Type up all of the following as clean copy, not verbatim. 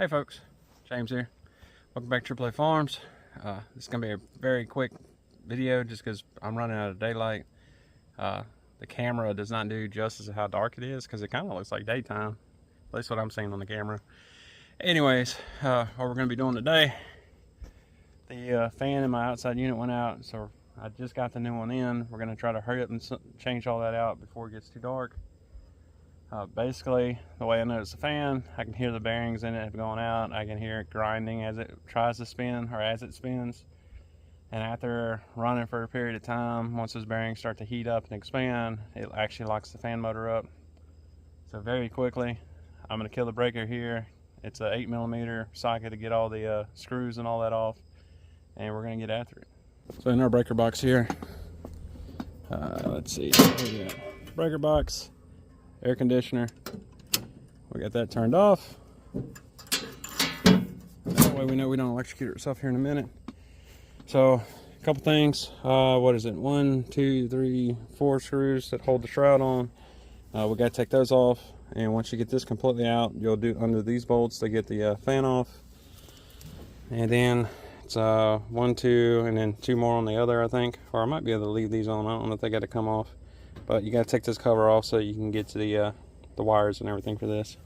Hey folks, James here. Welcome back to AAA Farms. This is going to be a very quick video just because I'm running out of daylight. The camera does not do justice to how dark it is because it kind of looks like daytime. At least what I'm seeing on the camera. Anyways, what we're going to be doing today, the fan in my outside unit went out, so I just got the new one in. We're going to try to hurry up and change all that out before it gets too dark. Basically, the way I notice the fan, I can hear the bearings in it going out. I can hear it grinding as it tries to spin or as it spins. And after running for a period of time, once those bearings start to heat up and expand, it actually locks the fan motor up. So very quickly, I'm going to kill the breaker here. It's a 8mm socket to get all the screws and all that off. And we're going to get after it. So in our breaker box here, let's see, what do we got? Breaker box. Air conditioner, we got that turned off. That way we know we don't electrocute ourselves here in a minute. So a couple things, what is it, 1, 2, 3, 4 screws that hold the shroud on. We got to take those off, and once you get this completely out, you'll do under these bolts to get the fan off. And then it's 1, 2, and then 2 more on the other, I think, or I might be able to leave these on. I don't know if they got to come off. But you got to take this cover off so you can get to the wires and everything for this.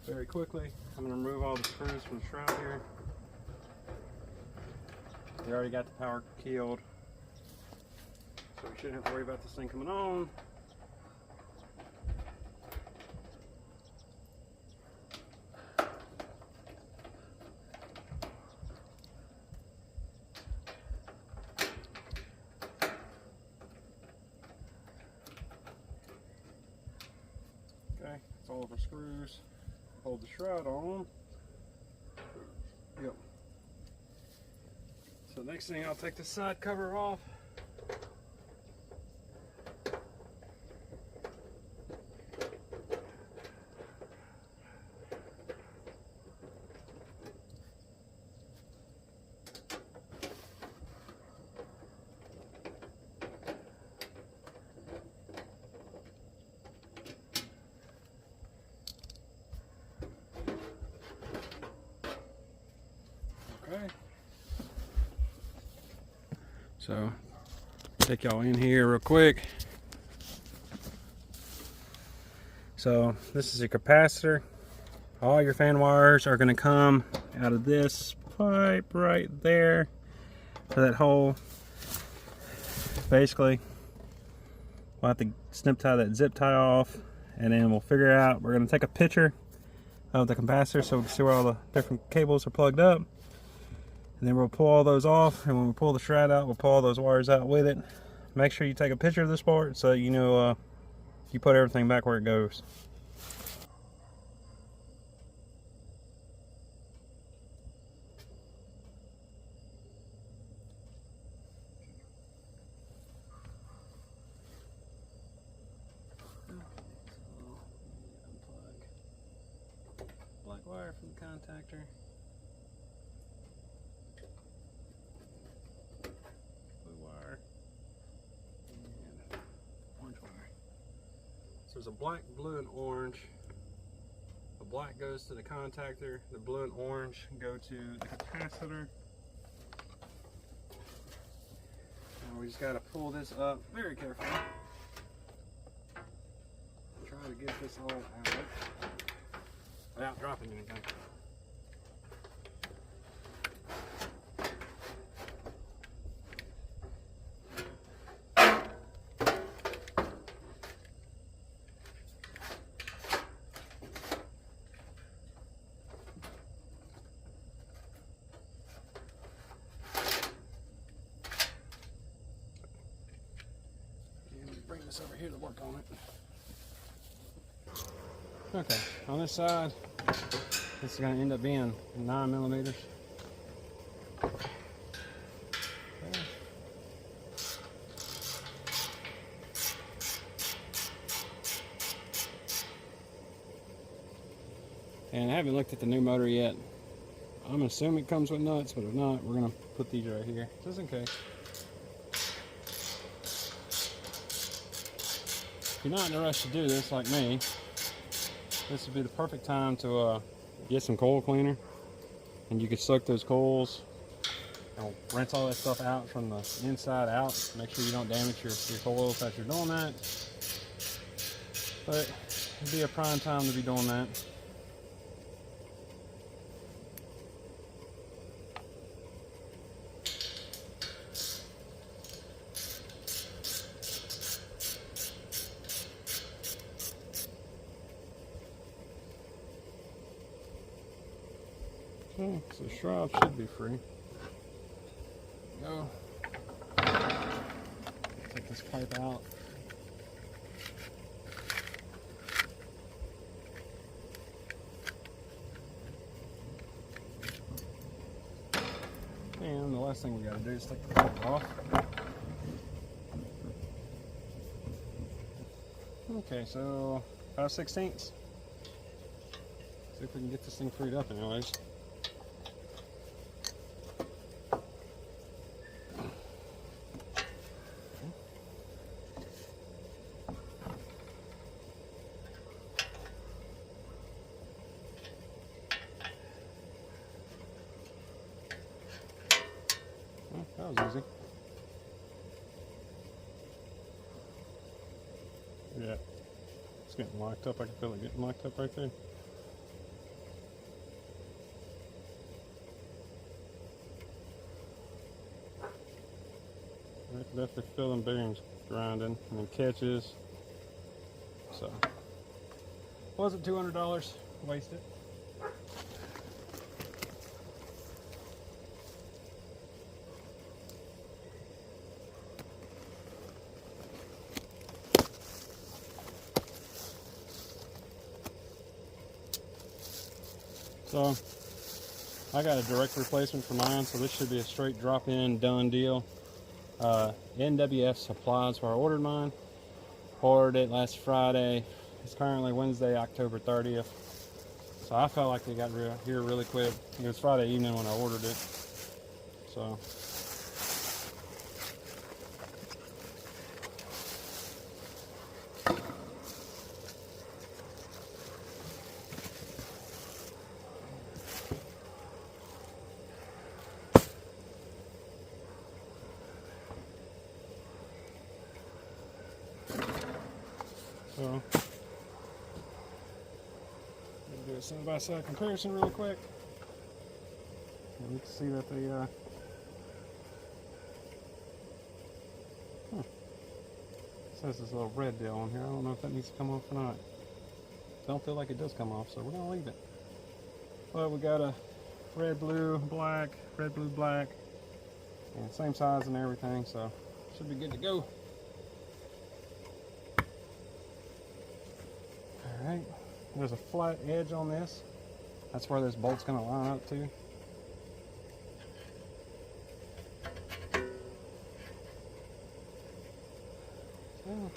Very quickly, I'm going to remove all the screws from the shroud here. We already got the power keyed, so we shouldn't have to worry about this thing coming on. Okay, it's all of our screws. Hold the shroud on. Yep. So next thing, I'll take the side cover off. Okay. So, take y'all in here real quick. So, this is your capacitor. All your fan wires are going to come out of this pipe right there to that hole. Basically, we'll have to snip tie that zip tie off, and then we'll figure out, we're going to take a picture of the capacitor so we can see where all the different cables are plugged up. And then we'll pull all those off, and when we pull the shroud out, we'll pull all those wires out with it. Make sure you take a picture of this part so you know you put everything back where it goes. Black wire from the contactor. So there's a black, blue, and orange. The black goes to the contactor, the blue and orange go to the capacitor. And we just got to pull this up very carefully. Try to get this all out without dropping anything. Bring this over here to work on it. Okay, on this side, this is going to end up being 9mm. Okay. And I haven't looked at the new motor yet. I'm assuming it comes with nuts, but if not, we're going to put these right here, just in case. If you're not in a rush to do this like me, this would be the perfect time to get some coil cleaner, and you can soak those coils and rinse all that stuff out from the inside out. Make sure you don't damage your coils as you're doing that. But it'd be a prime time to be doing that. Okay, so the shroud should be free. Go. Take this pipe out. And the last thing we got to do is take the pipe off. Okay, so 5/16. See if we can get this thing freed up anyways. That was easy. Yeah, it's getting locked up. I can feel it getting locked up right there. I can definitely feel them bearings grinding and then catches. So, wasn't $200 wasted. So I got a direct replacement for mine, so this should be a straight drop-in done deal. NWF Supplies where I ordered mine. Ordered it last Friday. It's currently Wednesday, October 30th. So I felt like they got here really quick. It was Friday evening when I ordered it. So do a side-by-side comparison real quick. And you can see that they it says this little red deal on here. I don't know if that needs to come off or not. Don't feel like it does come off, so we're gonna leave it. But we got a red, blue, black, red, blue, black, and same size and everything, so should be good to go. Alright, there's a flat edge on this. That's where this bolt's going to line up to. So,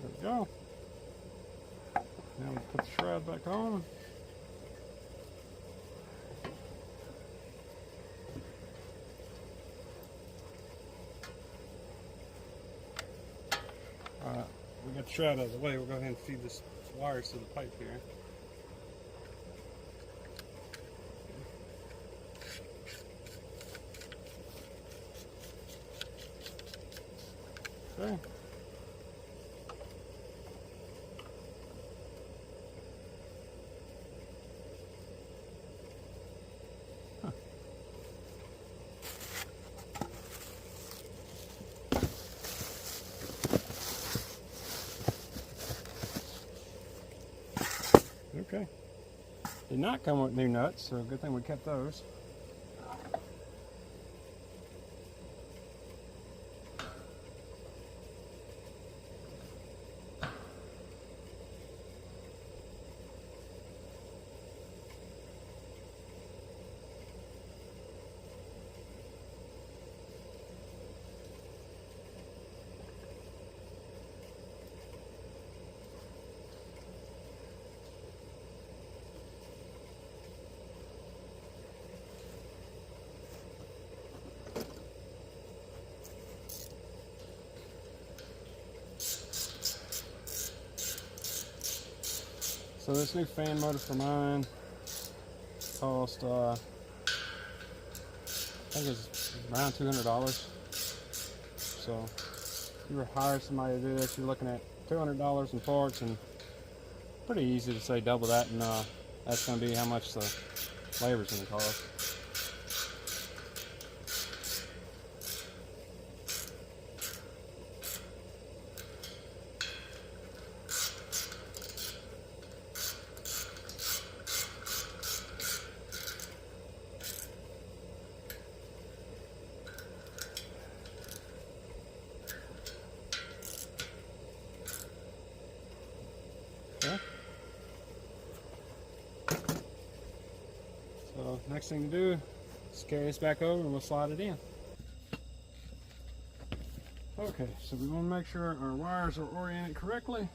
there we go. Now we put the shroud back on. We got the shroud out of the way. We'll go ahead and feed this wires to the pipe here. Okay. Okay. Did not come with new nuts, so good thing we kept those. So this new fan motor for mine cost, I think it's around $200. So if you were to hire somebody to do this, you're looking at $200 in parts, and pretty easy to say double that, and that's going to be how much the labor's going to cost. Okay. So next thing to do is carry this back over and we'll slide it in. Okay, so we want to make sure our wires are oriented correctly.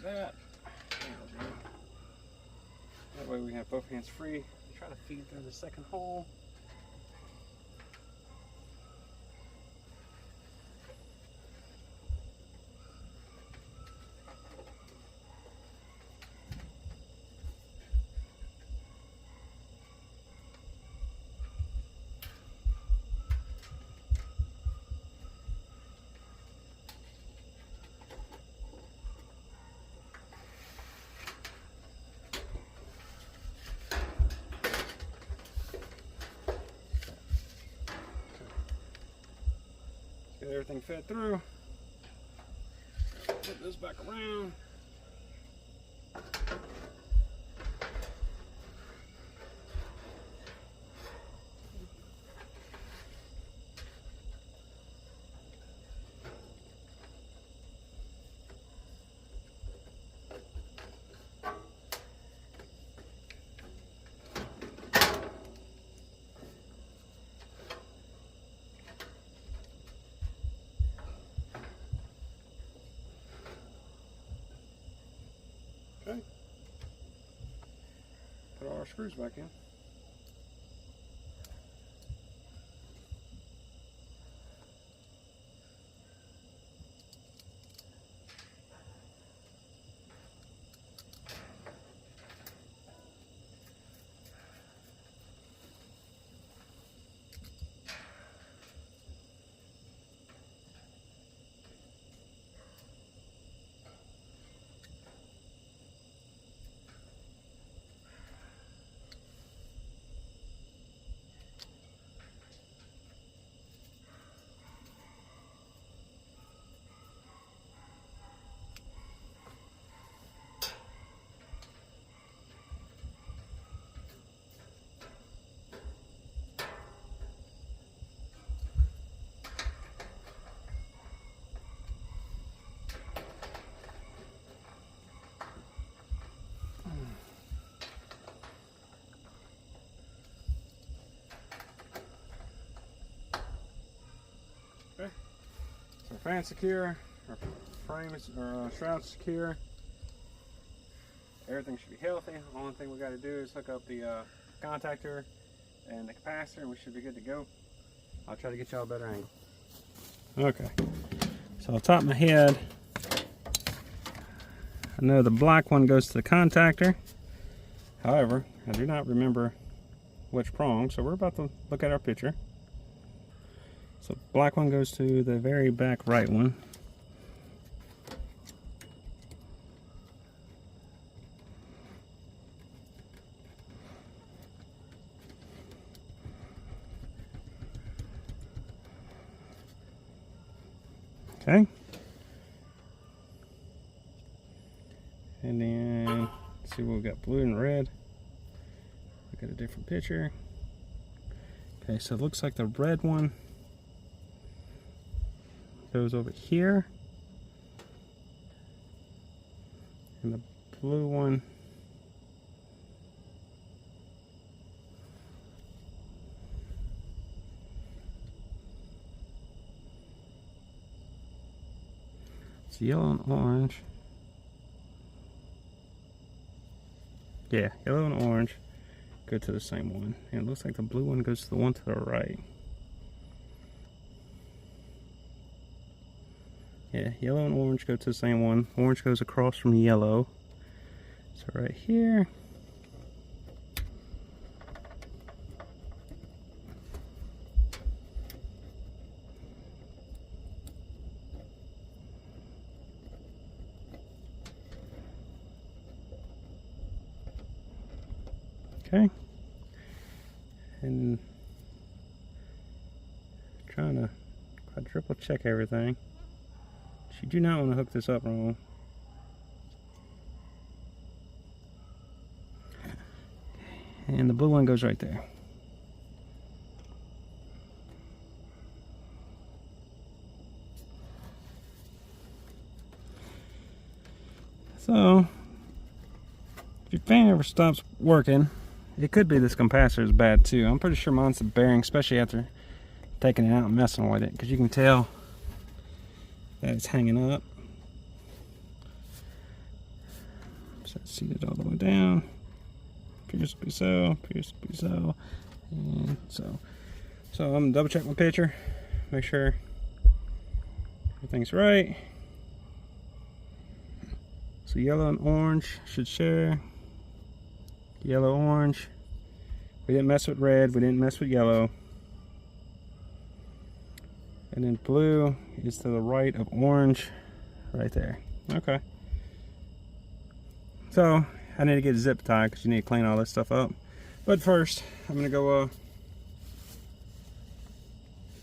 That. That way we have both hands free. Try to feed through the second hole. Get everything fed through. Put this back around. Okay. Put all our screws back in. Okay. So fan secure, our frame is, or shroud secure. Everything should be healthy. The only thing we got to do is hook up the contactor and the capacitor, and we should be good to go. I'll try to get y'all a better angle. Okay, so on top of my head, I know the black one goes to the contactor. However, I do not remember which prong, so we're about to look at our picture. So black one goes to the very back right one. Okay. And then let's see what we got, blue and red. get a different picture. Okay, so it looks like the red one goes over here, and the blue one it's yellow and orange. Yeah, yellow and orange go to the same one, and it looks like the blue one goes to the one to the right. Yeah, yellow and orange go to the same one. Orange goes across from yellow. So right here. Okay. And trying to quadruple check everything. You do not want to hook this up wrong. And the blue one goes right there. So, if your fan ever stops working, it could be this capacitor is bad too. I'm pretty sure mine's the bearing, especially after taking it out and messing with it, because you can tell that it's hanging up. So it's seated all the way down. Appears to be so, appears to be so, and so. So I'm gonna double check my picture, make sure everything's right. So yellow and orange should share. Yellow, orange. We didn't mess with red, we didn't mess with yellow. And then blue is to the right of orange, right there. Okay. So I need to get a zip tie because you need to clean all this stuff up. But first, I'm gonna go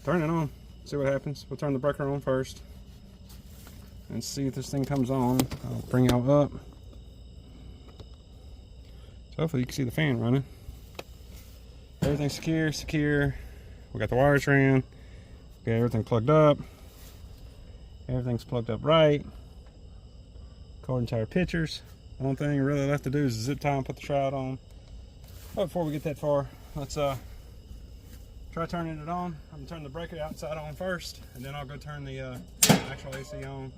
turn it on, see what happens. We'll turn the breaker on first and see if this thing comes on. I'll bring y'all up. So hopefully you can see the fan running. Everything's secure. We got the wires ran. Okay, everything plugged up. Everything's plugged up right, according to our pictures. The only thing really left to do is zip tie and put the shroud on. But before we get that far, let's try turning it on. I'm gonna turn the breaker outside on first, and then I'll go turn the actual AC on.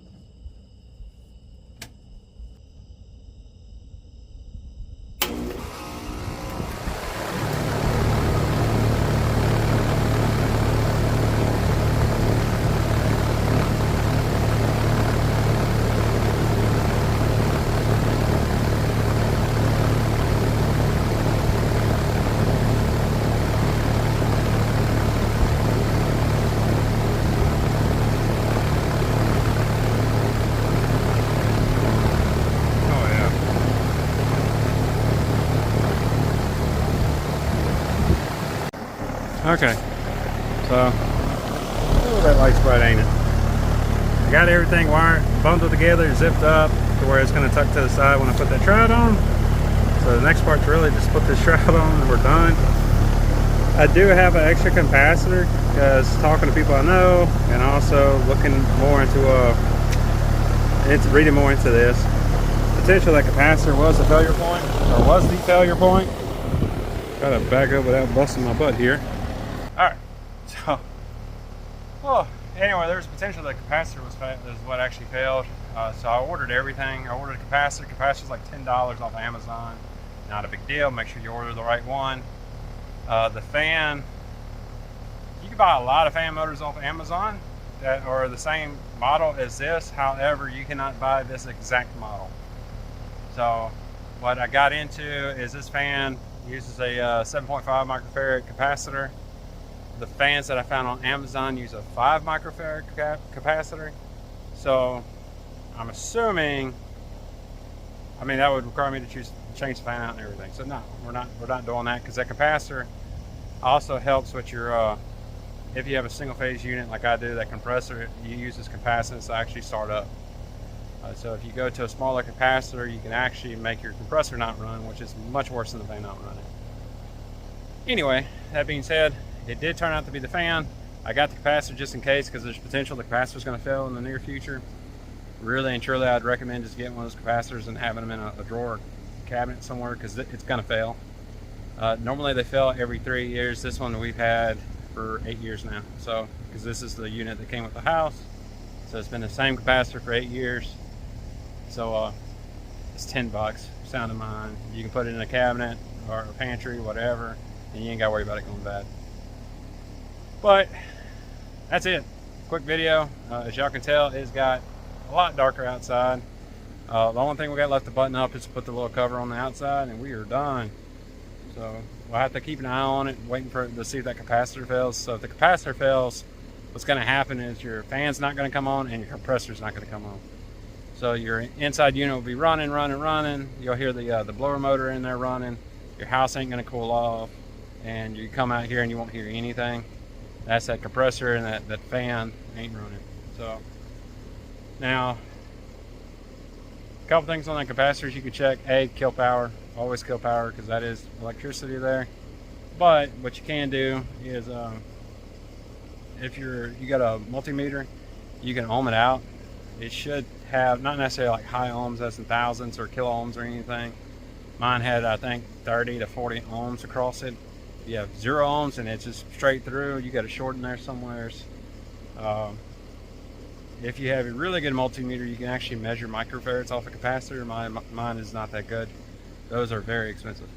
Okay, so that light's bright, ain't it? I got everything wired, bundled together, zipped up to where it's going to tuck to the side when I put that shroud on. So the next part's really just put this shroud on and we're done. I do have an extra capacitor because talking to people I know and also looking more into reading more into this. Potentially that capacitor was the failure point, or was the failure point. Gotta back up without busting my butt here. Alright, so, well, anyway, there's potential that capacitor is what actually failed. So I ordered everything. I ordered a capacitor. Capacitor's like $10 off of Amazon. Not a big deal. Make sure you order the right one. The fan, you can buy a lot of fan motors off of Amazon that are the same model as this. However, you cannot buy this exact model. So what I got into is this fan uses a 7.5 microfarad capacitor. The fans that I found on Amazon use a 5 microfarad capacitor. So I'm assuming, I mean, that would require me to change the fan out and everything. So no, we're not doing that, because that capacitor also helps with your if you have a single phase unit like I do, that compressor, you use this capacitance to actually start up. So if you go to a smaller capacitor, you can actually make your compressor not run, which is much worse than the fan not running. Anyway, that being said, it did turn out to be the fan. I got the capacitor just in case because there's potential the capacitor is going to fail in the near future. Really and truly, I'd recommend just getting one of those capacitors and having them in a drawer cabinet somewhere because it's going to fail. Normally they fail every 3 years. This one we've had for 8 years now. So, because this is the unit that came with the house. So it's been the same capacitor for 8 years. So it's $10, sound of mine. You can put it in a cabinet or a pantry, whatever, and you ain't got to worry about it going bad. But that's it. Quick video. As y'all can tell, it's got a lot darker outside. The only thing we got left to button up is to put the little cover on the outside, and we are done. So we'll have to keep an eye on it, waiting for it to see if that capacitor fails. So if the capacitor fails, what's going to happen is your fan's not going to come on and your compressor's not going to come on. So your inside unit will be running. You'll hear the blower motor in there running. Your house ain't going to cool off, and you come out here and you won't hear anything. That's that compressor, and that fan ain't running. So now, a couple things on that capacitors you can check. A, kill power. Always kill power because that is electricity there. But what you can do is if you got a multimeter, you can ohm it out. It should have not necessarily like high ohms, that's in thousands or kilo ohms or anything. Mine had, I think, 30 to 40 ohms across it. If you have 0 ohms and it's just straight through, you got a short in there somewhere. If you have a really good multimeter, you can actually measure microfarads off a capacitor. Mine is not that good. Those are very expensive.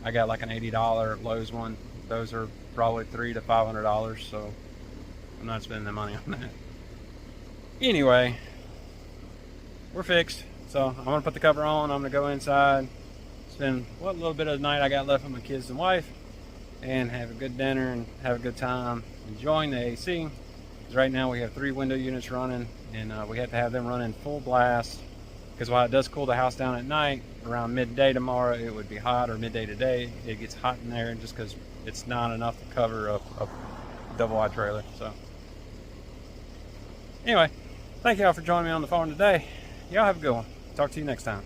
I got like an $80 Lowe's one. Those are probably $300 to $500, so I'm not spending the money on that. Anyway, we're fixed. So I'm gonna put the cover on. I'm gonna go inside, spend what little bit of the night I got left with my kids and wife, and have a good dinner and have a good time enjoying the AC. Because right now we have 3 window units running, and we have to have them running full blast. Because while it does cool the house down at night, around midday tomorrow it would be hot, or midday today it gets hot in there, just because it's not enough to cover a double wide trailer. So anyway, thank y'all for joining me on the farm today. Y'all have a good one. Talk to you next time.